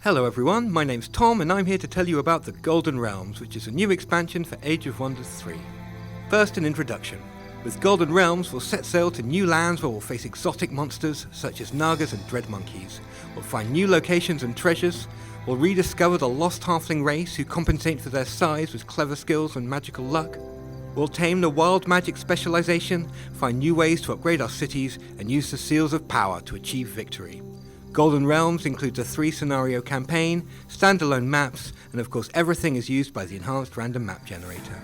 Hello everyone, my name's Tom and I'm here to tell you about the Golden Realms, which is a new expansion for Age of Wonders 3. First, an introduction. With Golden Realms, we'll set sail to new lands where we'll face exotic monsters such as Nagas and Dread Monkeys. We'll find new locations and treasures. We'll rediscover the lost halfling race who compensate for their size with clever skills and magical luck. We'll tame the wild magic specialization, find new ways to upgrade our cities, and use the seals of power to achieve victory. Golden Realms includes a 3-scenario campaign, standalone maps, and of course everything is used by the enhanced random map generator.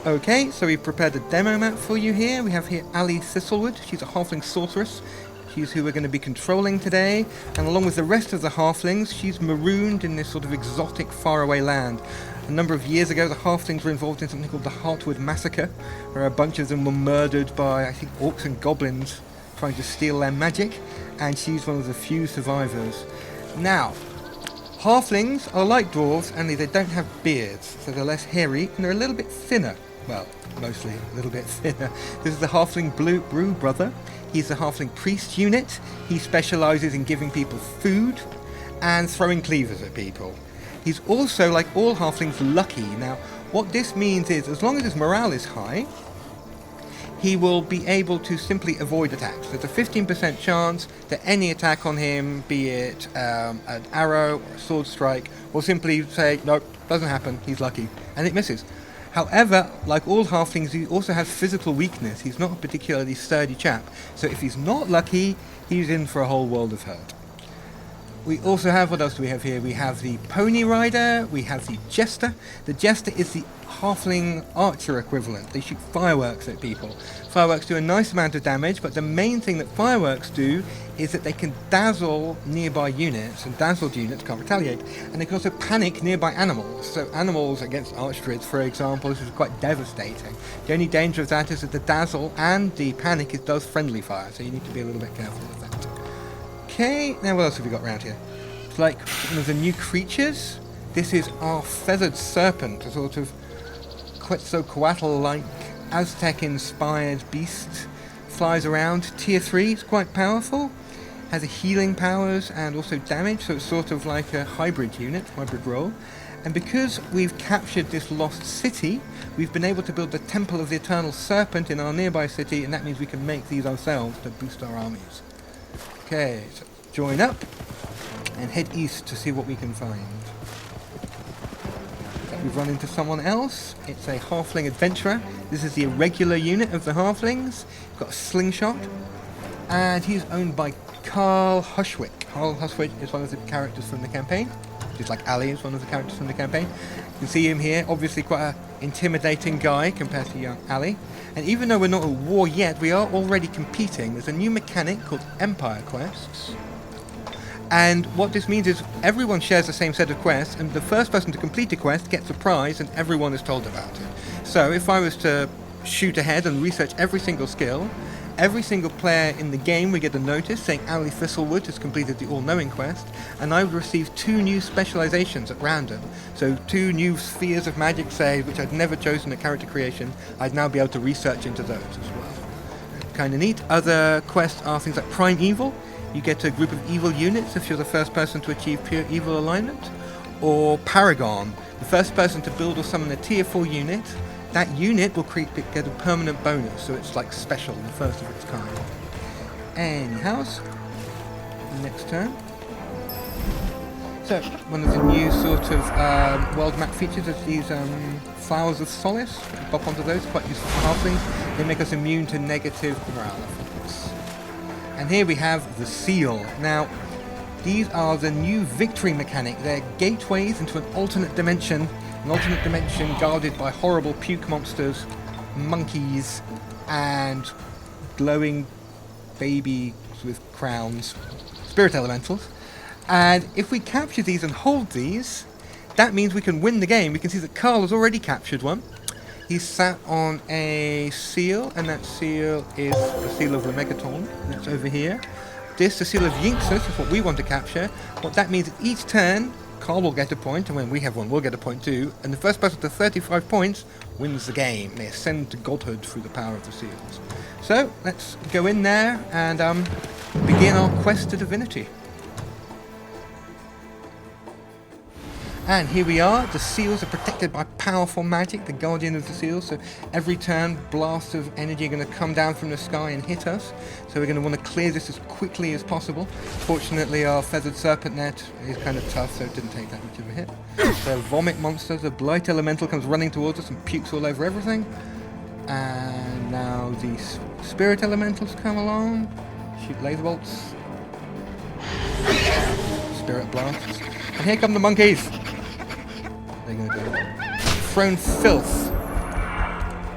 Okay, so we've prepared a demo map for you here. We have here Ali Thistlewood. She's a halfling sorceress. She's who we're going to be controlling today, and along with the rest of the halflings, she's marooned in this sort of exotic faraway land. A number of years ago, the halflings were involved in something called the Heartwood Massacre, where a bunch of them were murdered by, I think, orcs and goblins trying to steal their magic, and she's one of the few survivors. Now, halflings are like dwarves, only they don't have beards, so they're less hairy, and they're a little bit thinner. Well, mostly a little bit thinner. This is the halfling Brew brother. He's the halfling priest unit. He specialises in giving people food and throwing cleavers at people. He's also, like all halflings, lucky. Now, what this means is, as long as his morale is high, he will be able to simply avoid attacks. There's a 15% chance that any attack on him, be it an arrow or a sword strike, will simply say, nope, doesn't happen, he's lucky, and it misses. However, like all halflings, he also has physical weakness. He's not a particularly sturdy chap, so if he's not lucky, he's in for a whole world of hurt. We also have, what else do we have here? We have the Pony Rider, we have the Jester. The Jester is the halfling archer equivalent. They shoot fireworks at people. Fireworks do a nice amount of damage, but the main thing that fireworks do is that they can dazzle nearby units, and dazzled units can't retaliate. And they can also panic nearby animals. So animals against archdruids, for example, this is quite devastating. The only danger of that is that the dazzle and the panic does friendly fire, so you need to be a little bit careful with that. Okay, now what else have we got around here? It's like one of the new creatures. This is our feathered serpent, a sort of Quetzalcoatl-like Aztec-inspired beast. Flies around. Tier 3, it's quite powerful. Has a healing powers and also damage, so it's sort of like a hybrid unit, hybrid role. And because we've captured this lost city, we've been able to build the Temple of the Eternal Serpent in our nearby city, and that means we can make these ourselves to boost our armies. Okay, so join up and head east to see what we can find. We've run into someone else. It's a halfling adventurer. This is the irregular unit of the halflings. Got a slingshot, and he's owned by Carl Hushwick. Carl Hushwick is one of the characters from the campaign, just like Ali is one of the characters from the campaign. You can see him here, obviously quite an intimidating guy compared to young Ali. And even though we're not at war yet, we are already competing. There's a new mechanic called Empire Quests. And what this means is everyone shares the same set of quests, and the first person to complete a quest gets a prize, and everyone is told about it. So if I was to shoot ahead and research every single skill, every single player in the game would get a notice saying Ali Thistlewood has completed the All-Knowing quest, and I would receive 2 new specializations at random. So 2 new spheres of magic, say, which I'd never chosen at character creation, I'd now be able to research into those as well. Kind of neat. Other quests are things like Prime Evil. You get a group of evil units if you're the first person to achieve pure evil alignment. Or Paragon, the first person to build or summon a tier 4 unit. That unit will get a permanent bonus, so it's like special, the first of its kind. Anyhow, next turn. So, one of the new sort of world map features is these Flowers of Solace. Pop onto those, quite useful for halflings. They make us immune to negative morale effects. And here we have the Seal. Now, these are the new victory mechanic. They're gateways into an alternate dimension guarded by horrible puke monsters, monkeys, and glowing babies with crowns, spirit elementals. And if we capture these and hold these, that means we can win the game. We can see that Carl has already captured one. He's sat on a seal, and that seal is the seal of the Megaton. That's over here. This, the seal of Yinxus, is what we want to capture. What that means is each turn, Carl will get a point, and when we have one, we'll get a point too. And the first person to 35 points wins the game. They ascend to godhood through the power of the seals. So, let's go in there and begin our quest to divinity. And here we are. The seals are protected by powerful magic, the guardian of the seals. So every turn, blasts of energy are going to come down from the sky and hit us. So we're going to want to clear this as quickly as possible. Fortunately, our feathered serpent net is kind of tough, so it didn't take that much of a hit. So vomit monsters, the blight elemental comes running towards us and pukes all over everything. And now the spirit elementals come along. Shoot laser bolts. Spirit blasts. And here come the monkeys. They're going to go thrown filth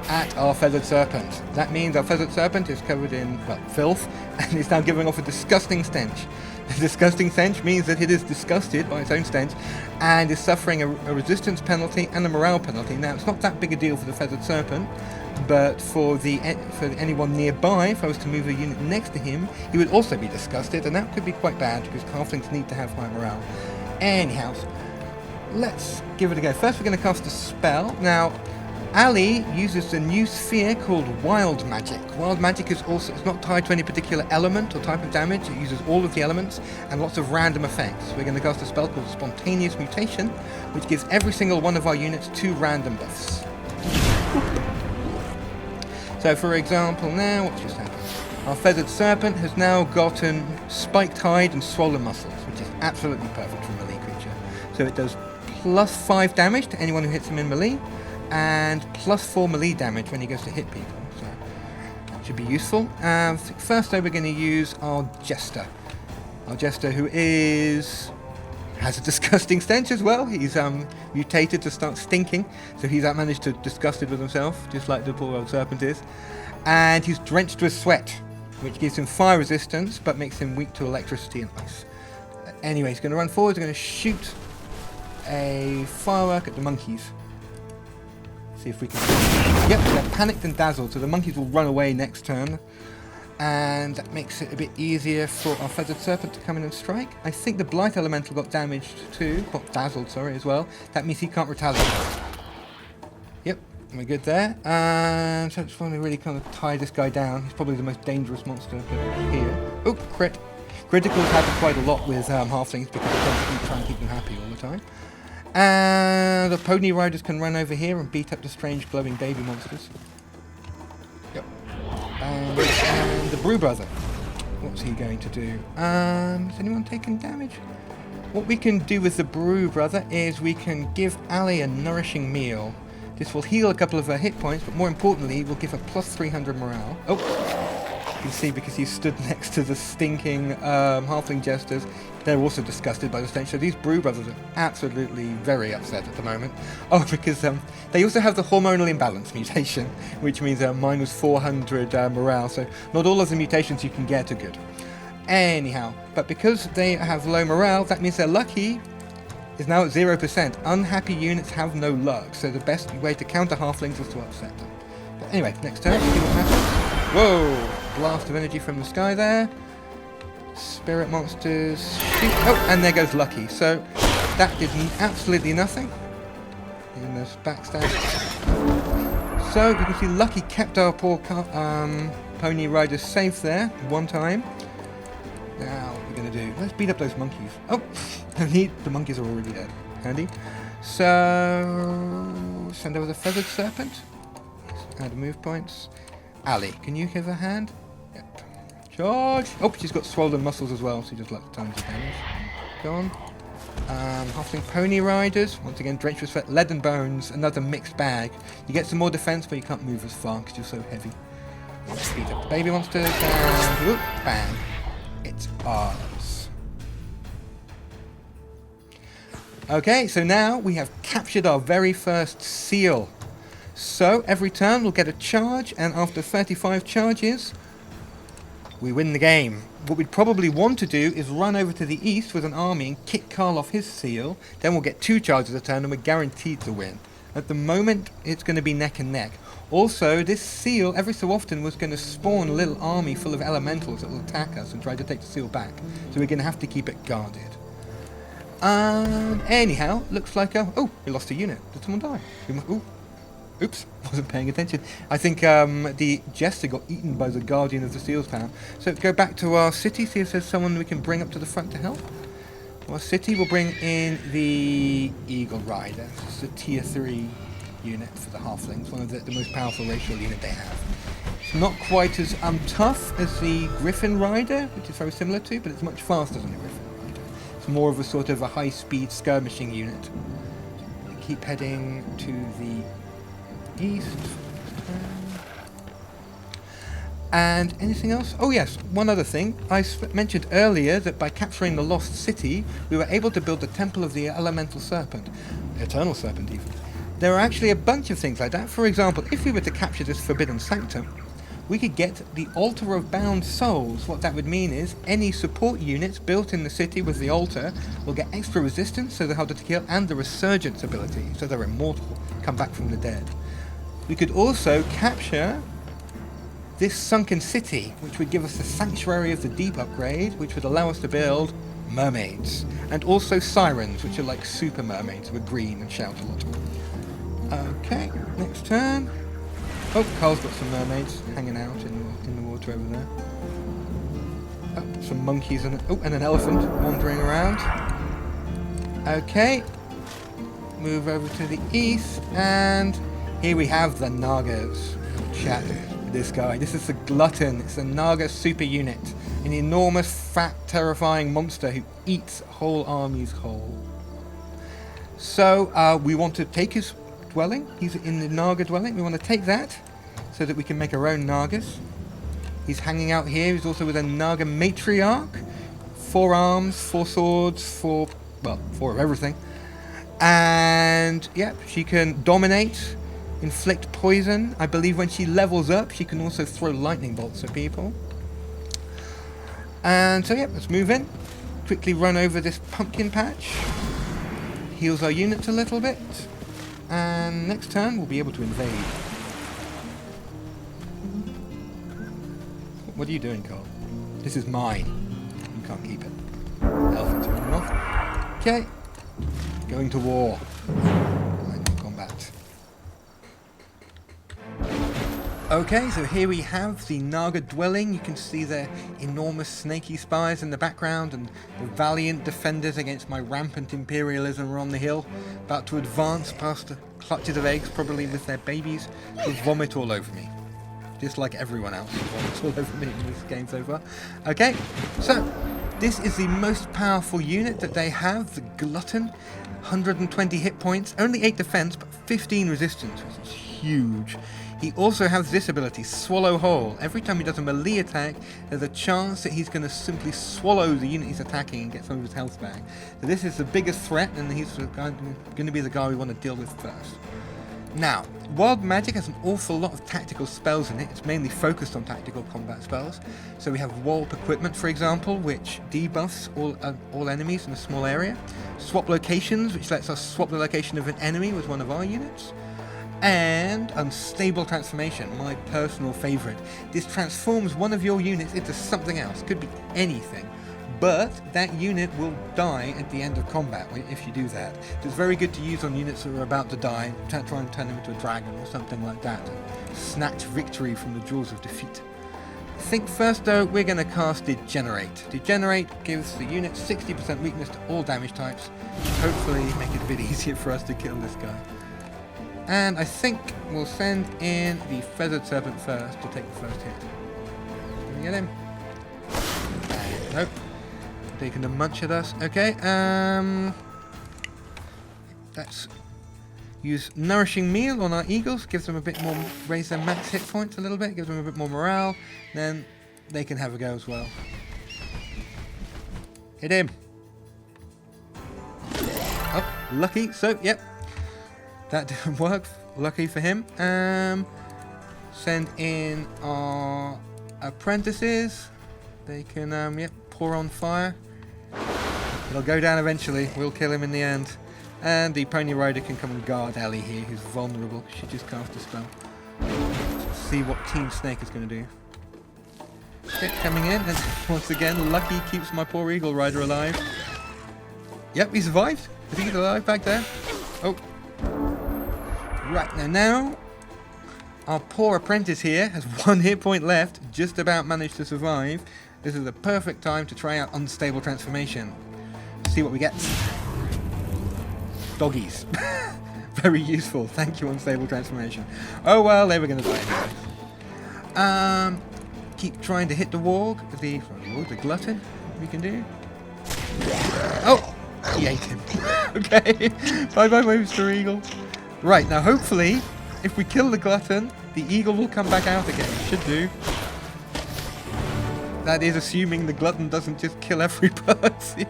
at our feathered serpent. That means our feathered serpent is covered in, well, filth, and is now giving off a disgusting stench. The disgusting stench means that it is disgusted by its own stench and is suffering a resistance penalty and a morale penalty. Now, it's not that big a deal for the feathered serpent, but for anyone nearby, if I was to move a unit next to him, he would also be disgusted, and that could be quite bad because halflings need to have high morale. Anyhow, let's give it a go. First we're going to cast a spell. Now, Ali uses a new sphere called Wild Magic. Wild Magic is also, it's not tied to any particular element or type of damage. It uses all of the elements and lots of random effects. We're going to cast a spell called Spontaneous Mutation, which gives every single one of our units 2 random buffs. So for example now, what's just happened? Our feathered serpent has now gotten spiked hide and swollen muscles, which is absolutely perfect for a melee creature. So it does plus 5 damage to anyone who hits him in melee, and plus 4 melee damage when he goes to hit people. So that should be useful. First though, we're going to use our Jester. Our Jester, who has a disgusting stench as well. He's mutated to start stinking, so he's managed to disgusted with himself, just like the poor old serpent is. And he's drenched with sweat, which gives him fire resistance, but makes him weak to electricity and ice. Anyway, he's going to run forward. He's going to shoot a firework at the monkeys. See if we can... Yep, they're panicked and dazzled, so the monkeys will run away next turn. And that makes it a bit easier for our feathered serpent to come in and strike. I think the blight elemental got damaged too, got dazzled, sorry, as well. That means he can't retaliate. Yep, we're good there. And so I just want to really kind of tie this guy down. He's probably the most dangerous monster here. Oh, crit. Criticals happen quite a lot with halflings because they tend to try and keep them happy all the time. And the pony riders can run over here and beat up the strange glowing baby monsters. Yep. And the Brew Brother. What's he going to do? Is anyone taking damage? What we can do with the Brew Brother is we can give Ali a nourishing meal. This will heal a couple of her hit points, but more importantly, will give her plus 300 morale. Oh, you can see because he stood next to the stinking halfling jesters. They're also disgusted by the stench. So these Brew Brothers are absolutely very upset at the moment. Oh, because they also have the hormonal imbalance mutation, which means mine was 400 morale. So not all of the mutations you can get are good. Anyhow, but because they have low morale, that means their lucky is now at 0%. Unhappy units have no luck. So the best way to counter halflings is to upset them. But anyway, next turn, see what happens. Whoa! Blast of energy from the sky there. Spirit monsters. Shoot. Oh, and there goes Lucky. So that did absolutely nothing. In this backstab. So you can see Lucky kept our poor pony rider safe there one time. Now what we're going to do? Let's beat up those monkeys. Oh, the monkeys are already dead. Handy. So send over the feathered serpent. Add move points. Ali, can you give a hand? Yep. Charge! Oh, she's got swollen muscles as well, so just like tons of damage. Go on. Halfling pony riders, once again drenched with sweat, lead and bones, another mixed bag. You get some more defense, but you can't move as far because you're so heavy. Let's beat up the baby monsters, and whoop, bang. It's ours. Okay, so now we have captured our very first seal. So every turn we'll get a charge, and after 35 charges, we win the game. What we'd probably want to do is run over to the east with an army and kick Carl off his seal. Then we'll get 2 charges a turn and we're guaranteed to win. At the moment, it's going to be neck and neck. Also, this seal, every so often, was going to spawn a little army full of elementals that will attack us and try to take the seal back. So we're going to have to keep it guarded. Anyhow, looks like oh, we lost a unit. Did someone die? Oops, wasn't paying attention. I think the Jester got eaten by the Guardian of the Seals town. So go back to our city, see if there's someone we can bring up to the front to help. Well, City will bring in the Eagle Rider. It's a tier 3 unit for the halflings, one of the most powerful racial unit they have. It's not quite as tough as the Griffin Rider, which is very similar to, but it's much faster than the Griffin Rider. It's more of a sort of a high-speed skirmishing unit. Keep heading to the east. And anything else? Oh yes, one other thing. I mentioned earlier that by capturing the Lost City, we were able to build the Temple of the Elemental Serpent. Eternal Serpent, even. There are actually a bunch of things like that. For example, if we were to capture this Forbidden Sanctum, we could get the Altar of Bound Souls. What that would mean is any support units built in the city with the altar will get extra resistance, so they're harder to kill, and the Resurgence ability, so they're immortal, come back from the dead. We could also capture this sunken city, which would give us the Sanctuary of the Deep upgrade, which would allow us to build mermaids, and also sirens, which are like super mermaids with green and shout a lot. Okay, next turn. Oh, Carl's got some mermaids hanging out in the water over there. Oh, some monkeys and an elephant wandering around. Okay, move over to the east, and here we have the Nagas. Chat. This guy. This is the Glutton. It's a Naga super unit. An enormous, fat, terrifying monster who eats whole armies whole. So, we want to take his dwelling. He's in the Naga Dwelling. We want to take that so that we can make our own Nagas. He's hanging out here. He's also with a Naga Matriarch. 4 arms, 4 swords, 4 of everything. And, yeah, she can dominate, inflict poison. I believe when she levels up, she can also throw lightning bolts at people. And so, yeah, let's move in. Quickly run over this pumpkin patch. Heals our units a little bit. And next turn, we'll be able to invade. What are you doing, Carl? This is mine. You can't keep it. Elephants are running off. Okay. Going to war. Combat. Okay, so here we have the Naga Dwelling. You can see their enormous snaky spires in the background, and the valiant defenders against my rampant imperialism are on the hill, about to advance past the clutches of eggs, probably with their babies, who vomit all over me. Just like everyone else vomits all over me in this game so far. Okay, so this is the most powerful unit that they have, the Glutton. 120 hit points, only 8 defense, but 15 resistance, which is huge. He also has this ability, Swallow Whole. Every time he does a melee attack, there's a chance that he's going to simply swallow the unit he's attacking and get some of his health back. So this is the biggest threat, and he's going to be the guy we want to deal with first. Now, Wild Magic has an awful lot of tactical spells in it. It's mainly focused on tactical combat spells. So we have Warp Equipment, for example, which debuffs all enemies in a small area. Swap Locations, which lets us swap the location of an enemy with one of our units. And Unstable Transformation, my personal favourite. This transforms one of your units into something else. Could be anything. But that unit will die at the end of combat if you do that. It's very good to use on units that are about to die. Try and turn them into a dragon or something like that. Snatch victory from the jaws of defeat. I think first though, we're going to cast Degenerate. Degenerate gives the unit 60% weakness to all damage types. Hopefully make it a bit easier for us to kill this guy. And I think we'll send in the Feathered Serpent first to take the first hit. Can we get him? Nope. Taking a munch at us. Okay, let's use Nourishing Meal on our eagles. Gives them a bit more, raise their max hit points a little bit. Gives them a bit more morale. Then they can have a go as well. Hit him. Oh, lucky. So, yep. That didn't work. Lucky for him. Send in our apprentices. They can, yep, pour on fire. It'll go down eventually. We'll kill him in the end. And the Pony Rider can come and guard Ellie here, who's vulnerable. She just cast a spell. Let's see what Team Snake is going to do. Okay, coming in, and once again, Lucky keeps my poor Eagle Rider alive. Yep, he survived. I think he's alive back there. Oh. Right, now, our poor apprentice here has 1 hit point left, just about managed to survive. This is the perfect time to try out Unstable Transformation. see what we get. Doggies. Very useful. Thank you, Unstable Transformation. Oh well, they were going to die anyway. Keep trying to hit the warg. The glutton. We can do. Oh, he ate him. Okay. Bye bye, Mr. Eagle. Right, now hopefully, if we kill the glutton, the eagle will come back out again. It should do. That is assuming the glutton doesn't just kill everybody.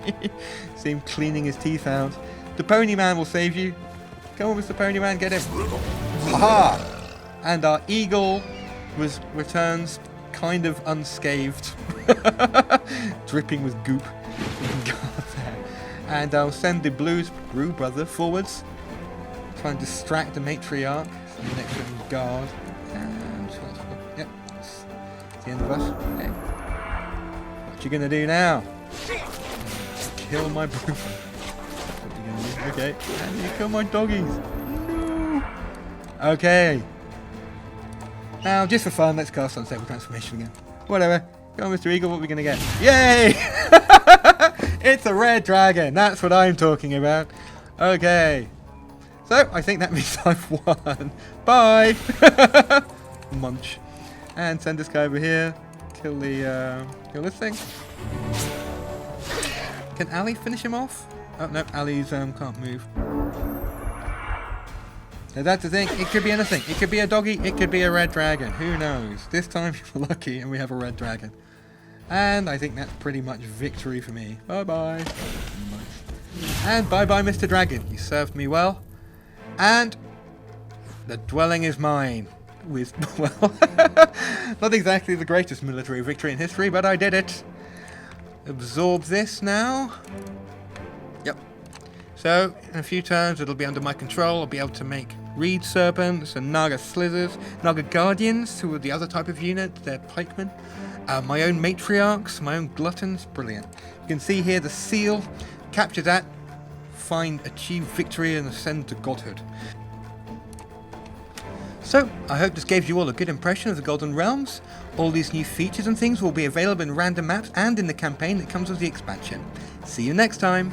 See him cleaning his teeth out. The pony man will save you. Come on, Mr. Pony Man, get him. Ha! And our eagle returns kind of unscathed. Dripping with goop. And I'll send the Brew brother forwards. Try and distract the matriarch. So the next one guard. And yep, that's the end of us. Okay. What you gonna do now? Kill my brew. What you gonna do? Okay. And you kill my doggies. No. Okay. Now, just for fun, let's cast Unstable Transformation again. Whatever. Go on, Mr. Eagle, what are we going to get? Yay! It's a red dragon. That's what I'm talking about. Okay. So, I think that means I've won. Bye! Munch. And send this guy over here. Kill this thing. Can Ali finish him off? Oh, no, Ali's can't move. So that's the thing, it could be anything. It could be a doggy, it could be a red dragon. Who knows? This time we're lucky and we have a red dragon. And I think that's pretty much victory for me. Bye-bye. And bye-bye, Mr. Dragon. You served me well. And the dwelling is mine. With, well, not exactly the greatest military victory in history, but I did it. Absorb this now. Yep. So, in a few turns, it'll be under my control. I'll be able to make reed serpents and Naga slizzers, Naga guardians, who are the other type of unit. They're pikemen. My own matriarchs, my own gluttons. Brilliant. You can see here the seal. Capture that. Achieve victory and ascend to godhood. So, I hope this gave you all a good impression of the Golden Realms. All these new features and things will be available in random maps and in the campaign that comes with the expansion. See you next time.